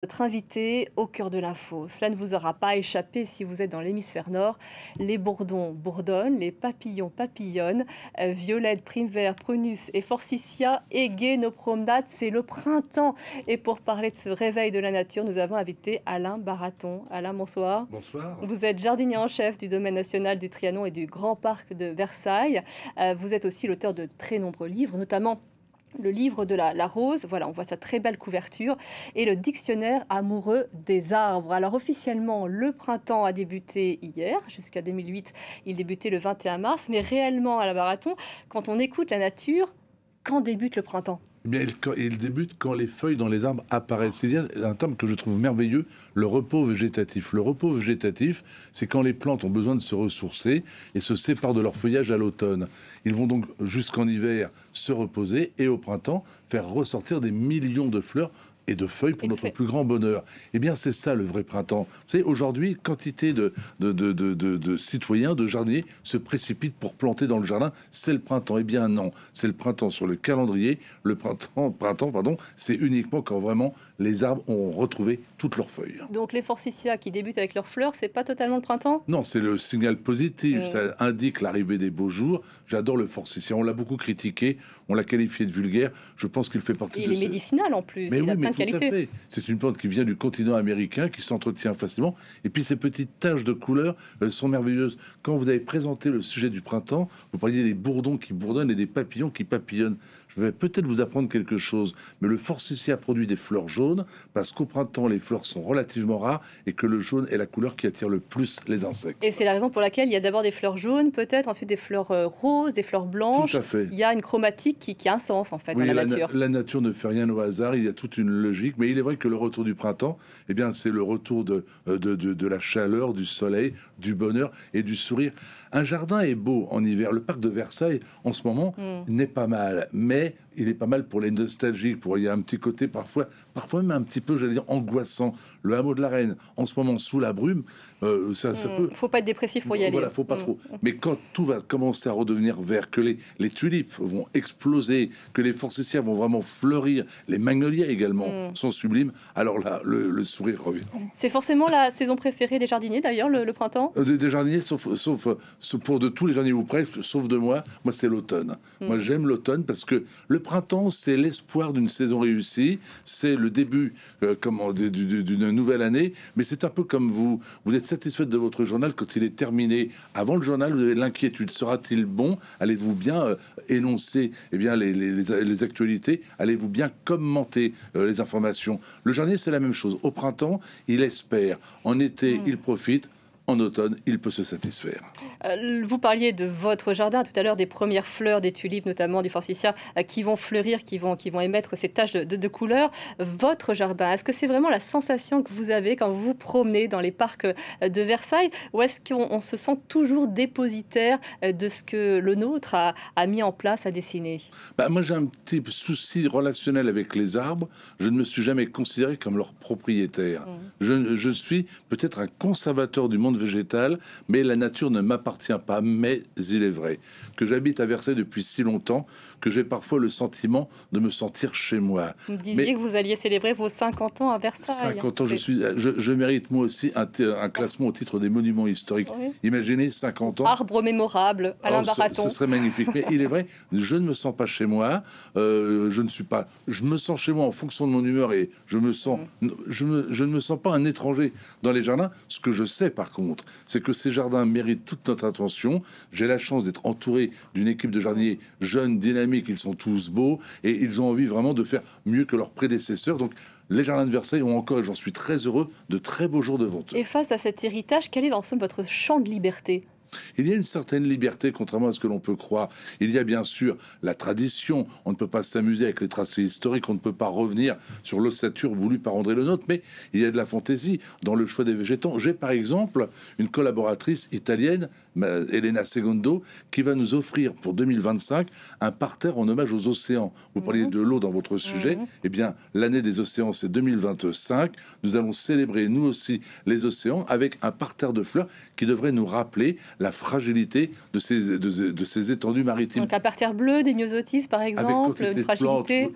Notre invité au cœur de l'info. Cela ne vous aura pas échappé si vous êtes dans l'hémisphère nord. Les bourdons bourdonnent, les papillons papillonnent, violettes, primevères, prunus et forsythia égayent nos promenades. C'est le printemps. Et pour parler de ce réveil de la nature, nous avons invité Alain Baraton. Alain, bonsoir. Bonsoir. Vous êtes jardinier en chef du domaine national du Trianon et du Grand Parc de Versailles. Vous êtes aussi l'auteur de très nombreux livres, notamment le livre de la rose, voilà, on voit sa très belle couverture, et le dictionnaire amoureux des arbres. Alors officiellement, le printemps a débuté hier, jusqu'à 2008, il débutait le 21 mars, mais réellement à la Baraton, quand on écoute la nature, quand débute le printemps? Eh bien, il débute quand les feuilles dans les arbres apparaissent. Il y a un terme que je trouve merveilleux, le repos végétatif. Le repos végétatif, c'est quand les plantes ont besoin de se ressourcer et se séparent de leur feuillage à l'automne. Ils vont donc jusqu'en hiver se reposer et au printemps faire ressortir des millions de fleurs et de feuilles pour notre plus grand bonheur. Eh bien, c'est ça le vrai printemps. Vous savez, aujourd'hui, quantité de citoyens, de jardiniers se précipitent pour planter dans le jardin. C'est le printemps. Eh bien, non. C'est le printemps sur le calendrier. Le printemps, c'est uniquement quand vraiment les arbres ont retrouvé toutes leurs feuilles. Donc les forsythias qui débutent avec leurs fleurs, c'est pas totalement le printemps? Non, c'est le signal positif. Ça indique l'arrivée des beaux jours. J'adore le forsythia. On l'a beaucoup critiqué. On l'a qualifié de vulgaire. Je pense qu'il fait partie Et de il est médicinal en plus. Mais Il oui, a mais plein de tout à qualités. fait. C'est une plante qui vient du continent américain, qui s'entretient facilement. Et puis ces petites taches de couleur sont merveilleuses. Quand vous avez présenté le sujet du printemps, vous parliez des bourdons qui bourdonnent et des papillons qui papillonnent. Je vais peut-être vous apprendre quelque chose, mais le forsythia produit des fleurs jaunes parce qu'au printemps, les fleurs sont relativement rares et que le jaune est la couleur qui attire le plus les insectes. Et c'est la raison pour laquelle il y a d'abord des fleurs jaunes, peut-être, ensuite des fleurs roses, des fleurs blanches. Tout à fait. Il y a une chromatique qui a un sens, en fait, Oui, dans la nature. la nature ne fait rien au hasard, il y a toute une logique, mais il est vrai que le retour du printemps, eh bien, c'est le retour de la chaleur, du soleil, du bonheur et du sourire. Un jardin est beau en hiver. Le parc de Versailles, en ce moment, n'est pas mal, mais il est pas mal pour les nostalgiques. Il y a un petit côté parfois même un petit peu, j'allais dire, angoissant. Le hameau de la Reine, en ce moment, sous la brume, ça peut... Faut pas être dépressif pour y aller. Voilà, faut pas trop. Mais quand tout va commencer à redevenir vert, que les tulipes vont exploser, que les forsythias vont vraiment fleurir, les magnolias également sont sublimes, alors là, le sourire revient. C'est forcément la saison préférée des jardiniers, d'ailleurs, le printemps. Des jardiniers, sauf pour de tous les jardiniers ou presque, sauf de moi c'est l'automne. Moi, j'aime l'automne parce que le printemps, c'est l'espoir d'une saison réussie, c'est le début d'une nouvelle année, mais c'est un peu comme vous êtes satisfait de votre journal quand il est terminé. Avant le journal, vous avez l'inquiétude, sera-t-il bon? Allez-vous bien énoncer les actualités? Allez-vous bien commenter les informations? Le jardinier, c'est la même chose. Au printemps, il espère. En été, il profite. En automne, il peut se satisfaire. Vous parliez de votre jardin tout à l'heure, des premières fleurs, des tulipes, notamment du forsythia, qui vont fleurir, qui vont émettre ces taches de couleurs. Votre jardin, est-ce que c'est vraiment la sensation que vous avez quand vous vous promenez dans les parcs de Versailles, ou est-ce qu'on se sent toujours dépositaire de ce que le nôtre a mis en place, a dessiné? Moi, j'ai un petit souci relationnel avec les arbres. Je ne me suis jamais considéré comme leur propriétaire. Je suis peut-être un conservateur du monde végétal, mais la nature ne m'appartient pas. Mais il est vrai que j'habite à Versailles depuis si longtemps que j'ai parfois le sentiment de me sentir chez moi. Vous me disiez que vous alliez célébrer vos 50 ans à Versailles. 50 ans, je mérite moi aussi un classement au titre des monuments historiques. Oui. Imaginez 50 ans. Arbre mémorable, Alain Baraton. Ce serait magnifique. Mais il est vrai, je ne me sens pas chez moi. Je me sens chez moi en fonction de mon humeur et je ne me sens pas un étranger dans les jardins. Ce que je sais par contre, c'est que ces jardins méritent toute notre attention. J'ai la chance d'être entouré d'une équipe de jardiniers jeunes, dynamiques. Ils sont tous beaux et ils ont envie vraiment de faire mieux que leurs prédécesseurs. Donc, les jardins de Versailles ont encore, et j'en suis très heureux, de très beaux jours devant eux. Et face à cet héritage, quel est en somme votre champ de liberté? Il y a une certaine liberté, contrairement à ce que l'on peut croire. Il y a bien sûr la tradition. On ne peut pas s'amuser avec les tracés historiques. On ne peut pas revenir sur l'ossature voulue par André Le Nôtre. Mais il y a de la fantaisie dans le choix des végétaux. J'ai par exemple une collaboratrice italienne, Elena Segundo, qui va nous offrir pour 2025 un parterre en hommage aux océans. Vous parliez de l'eau dans votre sujet. Eh bien, l'année des océans, c'est 2025. Nous allons célébrer, nous aussi, les océans avec un parterre de fleurs qui devrait nous rappeler la fragilité de ces étendues maritimes. Donc un parterre bleu, des myosotis par exemple, une fragilité.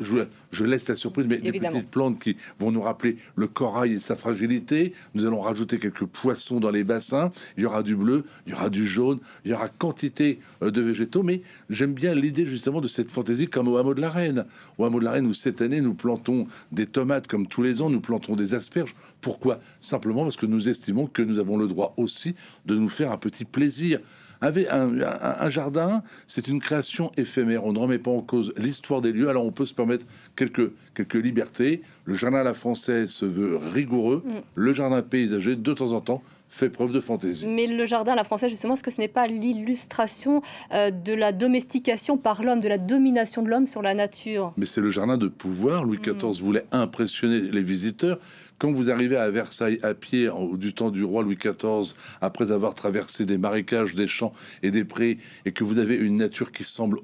Je laisse la surprise, mais Évidemment. des petites plantes qui vont nous rappeler le corail et sa fragilité. Nous allons rajouter quelques poissons dans les bassins. Il y aura du bleu, il y aura du jaune, il y aura quantité de végétaux. Mais j'aime bien l'idée justement de cette fantaisie comme au hameau de la Reine. Au hameau de la Reine où cette année nous plantons des tomates comme tous les ans, nous plantons des asperges. Pourquoi? Simplement parce que nous estimons que nous avons le droit aussi de nous faire un petit plaisir. Avec un jardin, c'est une création éphémère. On ne remet pas en cause l'histoire des lieux. Alors on peut se permettre quelques libertés. Le jardin à la française se veut rigoureux. Le jardin paysager, de temps en temps, fait preuve de fantaisie. Mais le jardin à la française, justement, est-ce que ce n'est pas l'illustration de la domestication par l'homme, de la domination de l'homme sur la nature? Mais c'est le jardin de pouvoir. Louis XIV voulait impressionner les visiteurs. Quand vous arrivez à Versailles à pied du temps du roi Louis XIV, après avoir traversé des marécages, des champs et des prés, et que vous avez une nature qui semble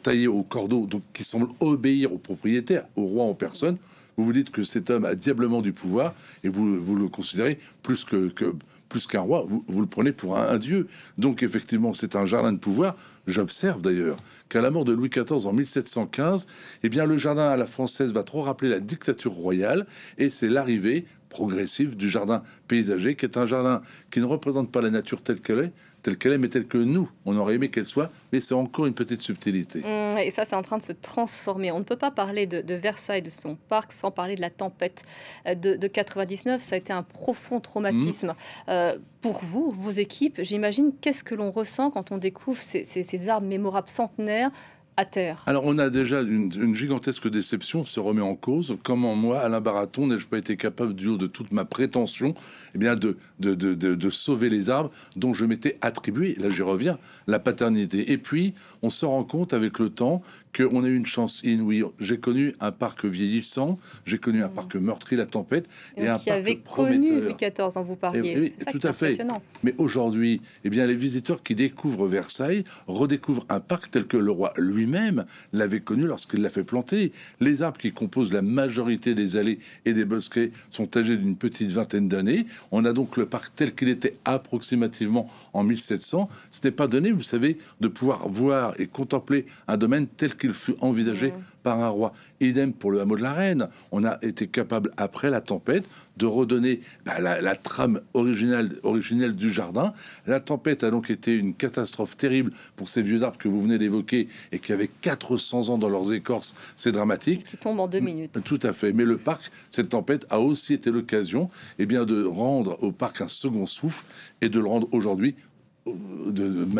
taillée au cordeau, donc qui semble obéir au propriétaire, au roi en personne, vous vous dites que cet homme a diablement du pouvoir, et vous le considérez plus qu'un roi, vous le prenez pour un dieu. Donc effectivement, c'est un jardin de pouvoir. J'observe d'ailleurs qu'à la mort de Louis XIV en 1715, eh bien, le jardin à la française va trop rappeler la dictature royale, et c'est l'arrivée progressive du jardin paysager, qui est un jardin qui ne représente pas la nature telle qu'elle est, mais telle que nous, on aurait aimé qu'elle soit, mais c'est encore une petite subtilité. Et ça, c'est en train de se transformer. On ne peut pas parler de Versailles, de son parc, sans parler de la tempête de 99. Ça a été un profond traumatisme. Pour vous, vos équipes, j'imagine, qu'est-ce que l'on ressent quand on découvre ces arbres mémorables centenaires à terre? Alors, on a déjà une gigantesque déception se remet en cause. Comment moi, Alain Baraton, n'ai-je pas été capable, du haut de toute ma prétention, eh bien, de sauver les arbres dont je m'étais attribué, là j'y reviens, la paternité. Et puis, on se rend compte avec le temps qu'on a eu une chance inouïe. J'ai connu un parc vieillissant, j'ai connu un parc meurtri, la tempête, et un qui parc avait prometteur. connu Louis XIV, en vous parliez. Oui, tout à fait. Mais aujourd'hui, eh bien, les visiteurs qui découvrent Versailles redécouvrent un parc tel que le roi lui-même l'avait connu lorsqu'il l'a fait planter. Les arbres qui composent la majorité des allées et des bosquets sont âgés d'une petite vingtaine d'années. On a donc le parc tel qu'il était approximativement en 1700. Ce n'est pas donné, vous savez, de pouvoir voir et contempler un domaine tel qu'il fut envisagé par un roi. Idem pour le hameau de la Reine. On a été capable, après la tempête, de redonner la trame originelle du jardin. La tempête a donc été une catastrophe terrible pour ces vieux arbres que vous venez d'évoquer et qui avaient 400 ans dans leurs écorces. C'est dramatique. Qui tombe en 2 minutes. Tout à fait. Mais le parc, cette tempête a aussi été l'occasion de rendre au parc un second souffle et de le rendre aujourd'hui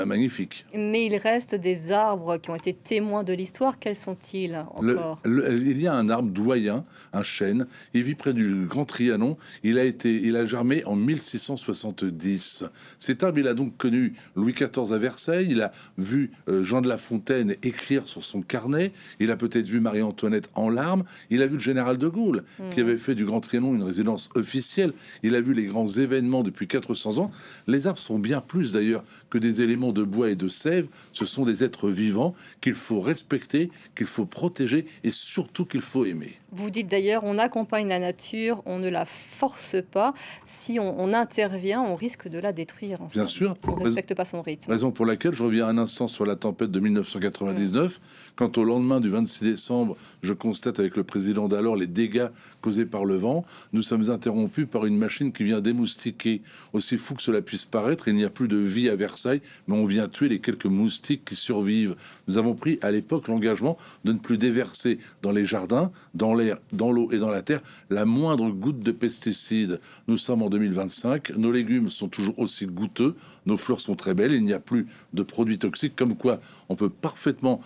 magnifique. Mais il reste des arbres qui ont été témoins de l'histoire. Quels sont-ils encore? Il y a un arbre doyen, un chêne. Il vit près du Grand Trianon. Il a germé en 1670. Cet arbre, il a donc connu Louis XIV à Versailles. Il a vu Jean de La Fontaine écrire sur son carnet. Il a peut-être vu Marie-Antoinette en larmes. Il a vu le général de Gaulle qui avait fait du Grand Trianon une résidence officielle. Il a vu les grands événements depuis 400 ans. Les arbres sont bien plus d'ailleurs que des éléments de bois et de sève. Ce sont des êtres vivants qu'il faut respecter, qu'il faut protéger et surtout qu'il faut aimer. Vous dites d'ailleurs, on accompagne la nature, on ne la force pas. Si on intervient, on risque de la détruire. Bien sûr. On ne respecte pas son rythme. Raison pour laquelle je reviens un instant sur la tempête de 1999. Quand au lendemain du 26 décembre, je constate avec le président d'alors les dégâts causés par le vent, nous sommes interrompus par une machine qui vient démoustiquer. Aussi fou que cela puisse paraître, il n'y a plus de vie à Versailles, mais on vient tuer les quelques moustiques qui survivent. Nous avons pris à l'époque l'engagement de ne plus déverser dans les jardins, dans l'air, dans l'eau et dans la terre la moindre goutte de pesticides. Nous sommes en 2025, nos légumes sont toujours aussi goûteux, nos fleurs sont très belles, il n'y a plus de produits toxiques, comme quoi on peut parfaitement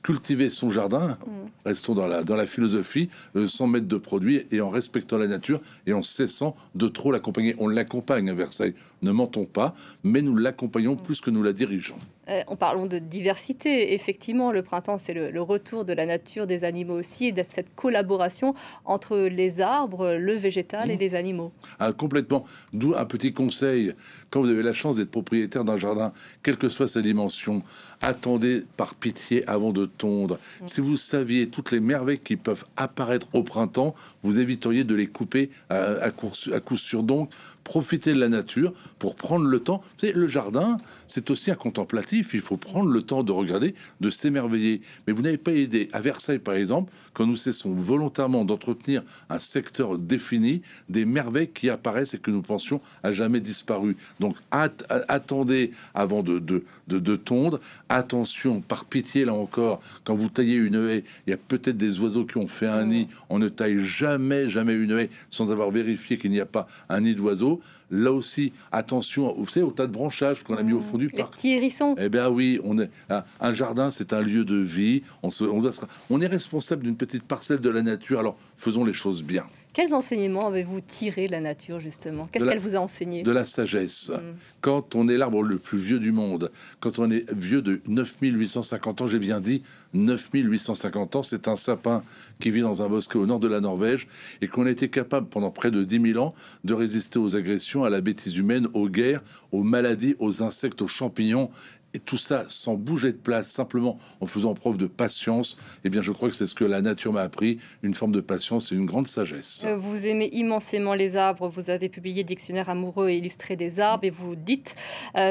cultiver son jardin. Restons dans la philosophie, sans mettre de produits et en respectant la nature et en cessant de trop l'accompagner. On l'accompagne à Versailles, ne mentons pas, mais nous l'accompagnons plus que nous la dirigeons. En parlant de diversité, effectivement, le printemps, c'est le retour de la nature, des animaux aussi, et de cette collaboration entre les arbres, le végétal et les animaux. Ah, complètement. D'où un petit conseil. Quand vous avez la chance d'être propriétaire d'un jardin, quelle que soit sa dimension, attendez par pitié avant de tondre. Si vous saviez toutes les merveilles qui peuvent apparaître au printemps, vous éviteriez de les couper à coup sûr. Donc, profitez de la nature pour prendre le temps. Vous savez, le jardin, c'est aussi un contemplatif. Il faut prendre le temps de regarder, de s'émerveiller. Mais vous n'avez pas idée. À Versailles, par exemple, quand nous cessons volontairement d'entretenir un secteur défini, des merveilles qui apparaissent et que nous pensions à jamais disparu. Donc attendez avant de tondre. Attention, par pitié, là encore, quand vous taillez une haie, il y a peut-être des oiseaux qui ont fait un nid. On ne taille jamais une haie sans avoir vérifié qu'il n'y a pas un nid d'oiseaux. Là aussi, attention, vous savez, au tas de branchages qu'on a mis au fond du parc. Les petits hérissons. Eh bien oui, un jardin, c'est un lieu de vie. On est responsable d'une petite parcelle de la nature, alors faisons les choses bien. Quels enseignements avez-vous tiré de la nature, justement? Qu'est-ce qu'elle vous a enseigné? De la sagesse. Quand on est l'arbre le plus vieux du monde, quand on est vieux de 9850 ans, j'ai bien dit 9850 ans, c'est un sapin qui vit dans un bosquet au nord de la Norvège et qu'on a été capable pendant près de 10 000 ans de résister aux agressions, à la bêtise humaine, aux guerres, aux maladies, aux insectes, aux champignons. Et tout ça sans bouger de place, simplement en faisant preuve de patience. Eh bien, je crois que c'est ce que la nature m'a appris, une forme de patience et une grande sagesse. Vous aimez immensément les arbres. Vous avez publié Dictionnaire amoureux et illustré des arbres. Et vous dites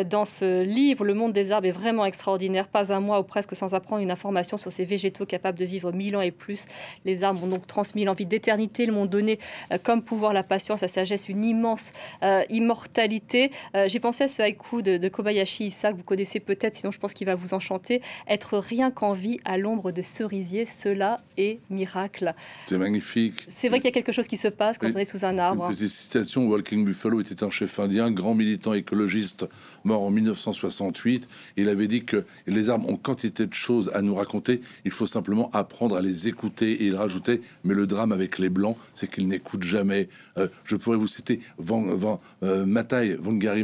dans ce livre, le monde des arbres est vraiment extraordinaire. Pas un mois ou presque sans apprendre une information sur ces végétaux capables de vivre 1000 ans et plus. Les arbres ont donc transmis l'envie d'éternité. Ils m'ont donné comme pouvoir la patience, la sagesse, une immense immortalité. J'ai pensé à ce haïku de Kobayashi Issa, que vous connaissez peut-être, sinon je pense qu'il va vous enchanter. Être rien qu'en vie à l'ombre des cerisiers, cela est miracle. C'est magnifique. C'est vrai qu'il y a quelque chose qui se passe quand on est sous un arbre. Une petite citation, Walking Buffalo était un chef indien, grand militant écologiste, mort en 1968. Il avait dit que les arbres ont quantité de choses à nous raconter, il faut simplement apprendre à les écouter. Et il rajoutait, mais le drame avec les blancs, c'est qu'ils n'écoutent jamais. Je pourrais vous citer Wangari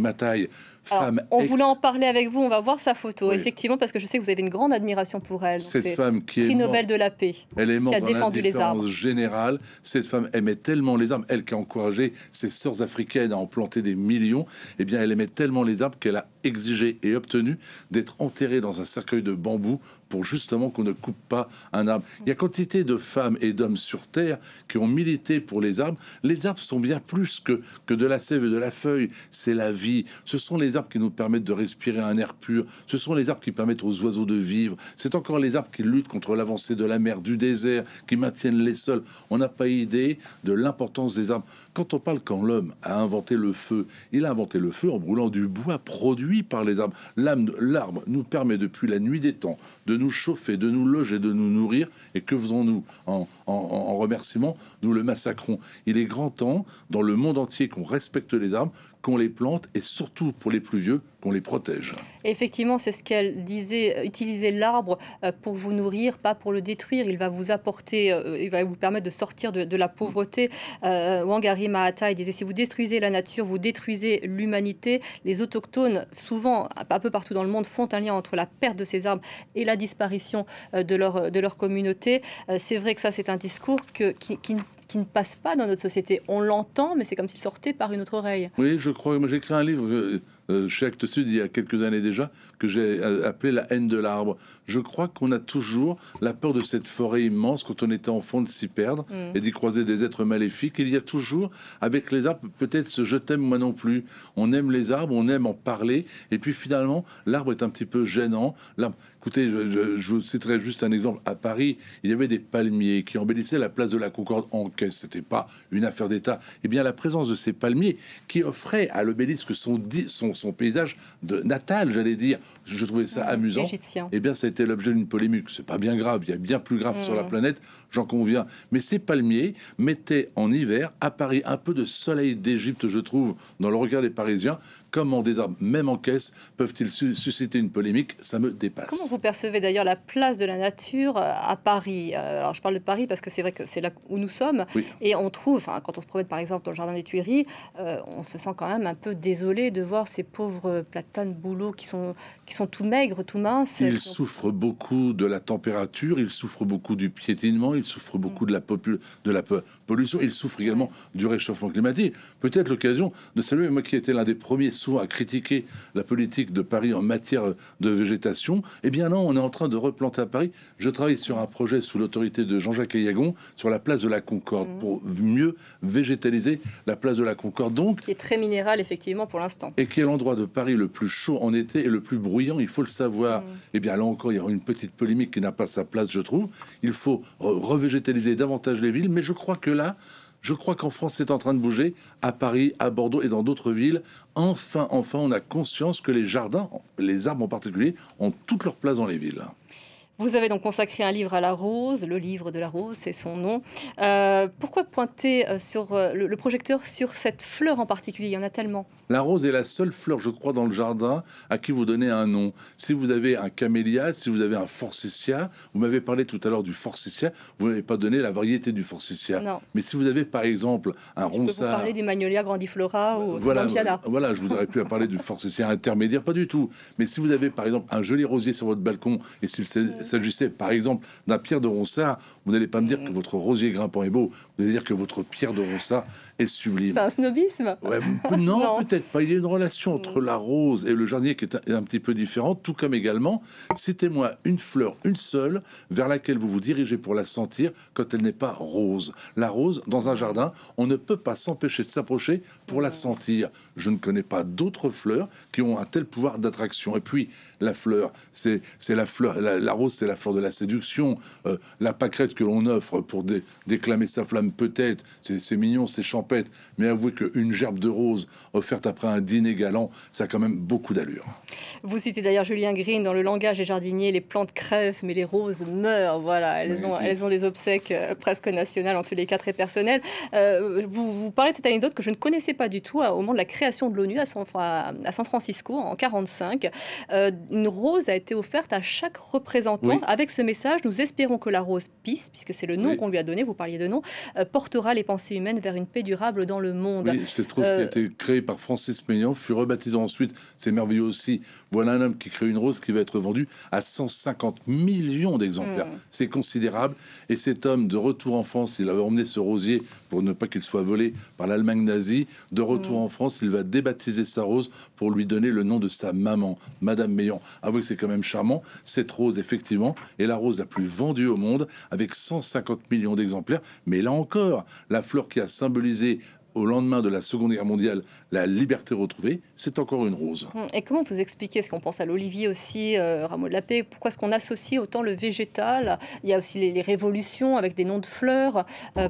Maathai, femme. On voulait en parler avec vous, on va voir sa photo, oui. Effectivement, parce que je sais que vous avez une grande admiration pour elle. Cette femme qui est prix Nobel de la paix, elle est morte dans l'indifférence générale. Cette femme aimait tellement les arbres, elle qui a encouragé ses sœurs africaines à en planter des millions. Eh bien, elle aimait tellement les arbres qu'elle a exigé et obtenu d'être enterrée dans un cercueil de bambou pour justement qu'on ne coupe pas un arbre. Il y a quantité de femmes et d'hommes sur Terre qui ont milité pour les arbres. Les arbres sont bien plus que de la sève et de la feuille. C'est la vie. Ce sont les arbres qui nous permettent de respirer un air pur. Ce sont les arbres qui permettent aux oiseaux de vivre. C'est encore les arbres qui luttent contre l'avancée de la mer, du désert, qui maintiennent les sols. On n'a pas idée de l'importance des arbres. Quand on parle quand l'homme a inventé le feu, il a inventé le feu en brûlant du bois produit par les arbres. L'arbre nous permet depuis la nuit des temps de nous chauffer, de nous loger, de nous nourrir. Et que faisons-nous en remerciement? Nous le massacrons. Il est grand temps, dans le monde entier, qu'on respecte les arbres, qu'on les plante et surtout pour les plus vieux, qu'on les protège. Effectivement, c'est ce qu'elle disait, utiliser l'arbre pour vous nourrir, pas pour le détruire. Il va vous apporter, il va vous permettre de sortir de la pauvreté. Wangari Maathai disait, si vous détruisez la nature, vous détruisez l'humanité. Les autochtones, souvent, un peu partout dans le monde, font un lien entre la perte de ces arbres et la disparition de leur communauté. C'est vrai que ça, c'est un discours qui ne passe pas dans notre société. On l'entend, mais c'est comme s'il sortait par une autre oreille. Oui, je crois. Moi, j'ai écrit un livre chez Actes Sud il y a quelques années déjà, que j'ai appelé La haine de l'arbre. Je crois qu'on a toujours la peur de cette forêt immense quand on était enfant, de s'y perdre et d'y croiser des êtres maléfiques. Il y a toujours, avec les arbres, peut-être ce je t'aime moi non plus. On aime les arbres, on aime en parler, et puis finalement, l'arbre est un petit peu gênant. L'arbre, écoutez, je vous citerai juste un exemple. À Paris, il y avait des palmiers qui embellissaient la place de la Concorde en caisse. C'était pas une affaire d'État. Eh bien, la présence de ces palmiers qui offraient à l'obélisque son paysage natal, j'allais dire, je trouvais ça amusant. Égyptien. Eh bien, ça a été l'objet d'une polémique. C'est pas bien grave, il y a bien plus grave sur la planète, j'en conviens. Mais ces palmiers mettaient en hiver à Paris un peu de soleil d'Égypte, je trouve, dans le regard des Parisiens. Comment des arbres, même en caisse, peuvent-ils susciter une polémique? Ça me dépasse. Comment vous percevez d'ailleurs la place de la nature à Paris? Alors, je parle de Paris parce que c'est vrai que c'est là où nous sommes. Oui. Et on trouve, quand on se promène par exemple dans le jardin des Tuileries, on se sent quand même un peu désolé de voir ces pauvres platanes bouleaux qui sont tout maigres, tout minces. Ils souffrent beaucoup de la température, ils souffrent beaucoup du piétinement, ils souffrent beaucoup de la pollution, ils souffrent également du réchauffement climatique. Peut-être l'occasion de saluer, moi qui étais l'un des premiers souvent à critiquer la politique de Paris en matière de végétation, eh bien non, on est en train de replanter à Paris. Je travaille sur un projet sous l'autorité de Jean-Jacques Ayagon sur la place de la Concorde pour mieux végétaliser la place de la Concorde. Donc, qui est très minéral effectivement pour l'instant. Et qui est l'endroit de Paris le plus chaud en été et le plus bruyant, il faut le savoir. Eh bien là encore, il y aura une petite polémique qui n'a pas sa place, je trouve. Il faut revégétaliser davantage les villes, mais je crois qu'en France, c'est en train de bouger, à Paris, à Bordeaux et dans d'autres villes. Enfin, on a conscience que les jardins, les arbres en particulier, ont toute leur place dans les villes. Vous avez donc consacré un livre à la rose, le livre de la rose, c'est son nom. Pourquoi pointer sur le projecteur sur cette fleur en particulier? Il y en a tellement. La rose est la seule fleur, je crois, dans le jardin à qui vous donnez un nom. Si vous avez un camélia, si vous avez un forsythia, vous m'avez parlé tout à l'heure du forsythia, vous n'avez pas donné la variété du forsythia. Non. Mais si vous avez, par exemple, un ronsard... Je peux vous parler du magnolia grandiflora ou voilà, Samanthiala. Voilà, je voudrais plus parler du forsythia intermédiaire, pas du tout. Mais si vous avez, par exemple, un joli rosier sur votre balcon, et s'il s'agissait, par exemple, d'un pierre de ronsard, vous n'allez pas me dire que votre rosier grimpant est beau, vous allez dire que votre pierre de ronsard est sublime. C'est un snobisme? Ouais, non, peut-être pas. Il y a une relation entre la rose et le jardinier qui est un petit peu différente, tout comme également, citez-moi une fleur, une seule, vers laquelle vous vous dirigez pour la sentir quand elle n'est pas rose. La rose, dans un jardin, on ne peut pas s'empêcher de s'approcher pour la sentir. Je ne connais pas d'autres fleurs qui ont un tel pouvoir d'attraction. Et puis, la fleur, c'est la fleur, la rose, c'est la fleur de la séduction. La pâquerette que l'on offre pour déclamer sa flamme, peut-être, c'est mignon, c'est champêtre, mais avouez qu'une gerbe de rose offerte après un dîner galant, ça a quand même beaucoup d'allure. Vous citez d'ailleurs Julien Green dans Le langage des jardiniers, les plantes crèvent mais les roses meurent. Voilà, elles ont des obsèques presque nationales, en tous les cas très personnelles. Vous parlez de cette anecdote que je ne connaissais pas du tout au moment de la création de l'ONU à San Francisco en 1945. Une rose a été offerte à chaque représentant avec ce message: nous espérons que la rose Peace, puisque c'est le nom qu'on lui a donné, vous parliez de nom, portera les pensées humaines vers une paix durable dans le monde. Oui, cette rose qui a été créée par Francis Meillan fut rebaptisée ensuite, c'est merveilleux aussi, voilà un homme qui crée une rose qui va être vendue à 150 millions d'exemplaires. C'est considérable. Et cet homme, de retour en France, il avait emmené ce rosier pour ne pas qu'il soit volé par l'Allemagne nazie. De retour en France, il va débaptiser sa rose pour lui donner le nom de sa maman, Madame Meillan. Avouez que c'est quand même charmant. Cette rose, effectivement, est la rose la plus vendue au monde, avec 150 millions d'exemplaires. Mais là encore, la fleur qui a symbolisé au lendemain de la Seconde Guerre mondiale, la liberté retrouvée, c'est encore une rose. Et comment vous expliquez, est-ce qu'on pense à l'olivier aussi, rameau de la paix, pourquoi est-ce qu'on associe autant le végétal? Il y a aussi les révolutions avec des noms de fleurs.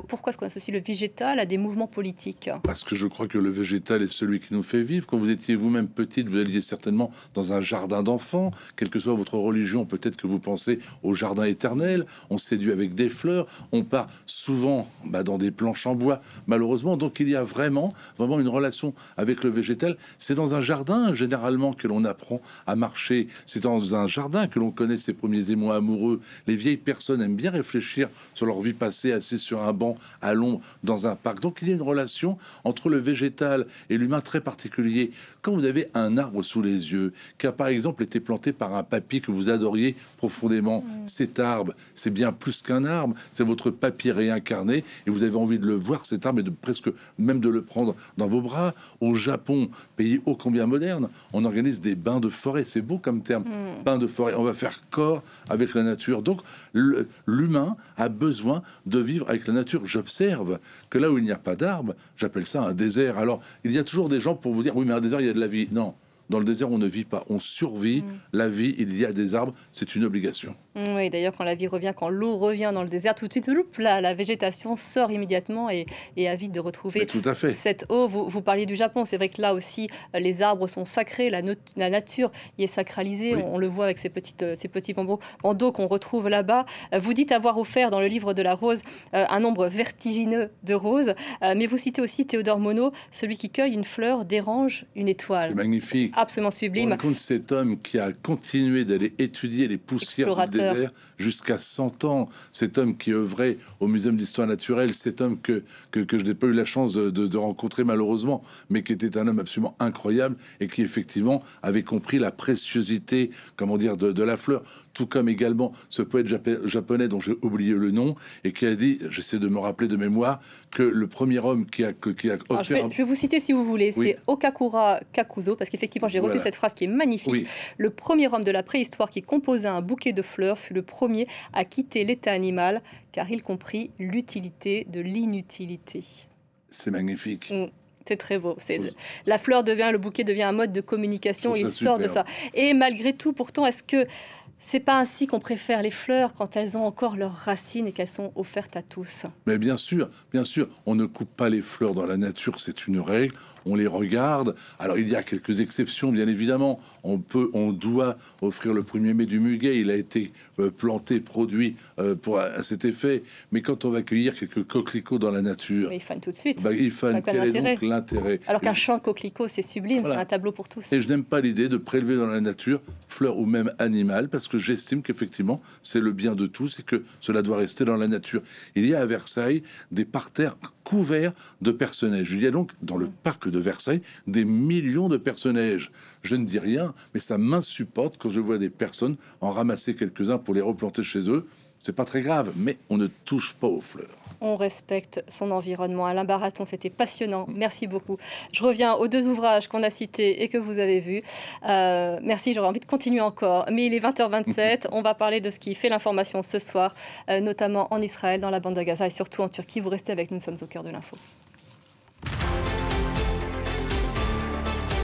Pourquoi est-ce qu'on associe le végétal à des mouvements politiques? Parce que je crois que le végétal est celui qui nous fait vivre. Quand vous étiez vous-même petite, vous alliez certainement dans un jardin d'enfants, quelle que soit votre religion, peut-être que vous pensez au jardin éternel, on séduit avec des fleurs, on part souvent dans des planches en bois, malheureusement, donc il y a vraiment une relation avec le végétal. C'est dans un jardin, généralement, que l'on apprend à marcher. C'est dans un jardin que l'on connaît ses premiers émois amoureux. Les vieilles personnes aiment bien réfléchir sur leur vie passée, assises sur un banc à l'ombre dans un parc. Donc il y a une relation entre le végétal et l'humain très particulier. Quand vous avez un arbre sous les yeux, qui a par exemple été planté par un papy que vous adoriez profondément, cet arbre, c'est bien plus qu'un arbre, c'est votre papy réincarné, et vous avez envie de le voir, cet arbre, et de presque même de le prendre dans vos bras. Au Japon, pays ô combien moderne, on organise des bains de forêt. C'est beau comme terme, bains de forêt. On va faire corps avec la nature. Donc l'humain a besoin de vivre avec la nature. J'observe que là où il n'y a pas d'arbres, j'appelle ça un désert. Alors il y a toujours des gens pour vous dire oui, mais un désert il y a de la vie. Non. Dans le désert, on ne vit pas, on survit. La vie, il y a des arbres, c'est une obligation. Oui, d'ailleurs, quand la vie revient, quand l'eau revient dans le désert, tout de suite, la végétation sort immédiatement et avide de retrouver tout à fait. Cette eau. Vous parliez du Japon, c'est vrai que là aussi, les arbres sont sacrés, la nature y est sacralisée. On le voit avec ces petits bandeaux qu'on retrouve là-bas. Vous dites avoir offert dans le livre de la rose un nombre vertigineux de roses, mais vous citez aussi Théodore Monod, celui qui cueille une fleur dérange une étoile. C'est magnifique. absolument Vous vous sublime. rendez compte, cet homme qui a continué d'aller étudier les poussières du Explorateur. désert jusqu'à 100 ans, cet homme qui œuvrait au Muséum d'histoire naturelle, cet homme que je n'ai pas eu la chance de rencontrer malheureusement, mais qui était un homme absolument incroyable et qui effectivement avait compris la préciosité, comment dire, de la fleur, tout comme également ce poète japonais dont j'ai oublié le nom et qui a dit, j'essaie de me rappeler de mémoire, que le premier homme qui a Alors, offert... je vais vous citer si vous voulez, Oui. c'est Okakura Kakuzo, parce qu'effectivement j'ai retenu Voilà. cette phrase qui est magnifique. Oui. Le premier homme de la préhistoire qui composa un bouquet de fleurs fut le premier à quitter l'état animal, car il comprit l'utilité de l'inutilité. C'est magnifique. C'est très beau. Oui. La fleur devient, le bouquet devient un mode de communication. Je Il trouve ça sort de ça. superbe. Et malgré tout, pourtant, est-ce que c'est pas ainsi qu'on préfère les fleurs quand elles ont encore leurs racines et qu'elles sont offertes à tous? Mais bien sûr, on ne coupe pas les fleurs dans la nature, c'est une règle. On les regarde. Alors il y a quelques exceptions, bien évidemment. On doit offrir le 1er mai du muguet. Il a été planté, produit à cet effet. Mais quand on va cueillir quelques coquelicots dans la nature, Mais ils fanent tout de suite. il faut Ça a quel est l'intérêt. donc l'intérêt? Alors qu'un champ de coquelicots, c'est sublime, Voilà. c'est un tableau pour tous. Et je n'aime pas l'idée de prélever dans la nature, fleurs ou même animales, parce que j'estime qu'effectivement, c'est le bien de tous et que cela doit rester dans la nature. Il y a à Versailles des parterres couverts de personnages. Il y a donc dans le parc de Versailles des millions de personnages. Je ne dis rien, mais ça m'insupporte quand je vois des personnes en ramasser quelques-uns pour les replanter chez eux. C'est pas très grave, mais on ne touche pas aux fleurs. On respecte son environnement. Alain Baraton, c'était passionnant. Merci beaucoup. Je reviens aux 2 ouvrages qu'on a cités et que vous avez vus. Merci, j'aurais envie de continuer encore. Mais il est 20h27. On va parler de ce qui fait l'information ce soir, notamment en Israël, dans la bande de Gaza et surtout en Turquie. Vous restez avec nous, nous sommes au cœur de l'info.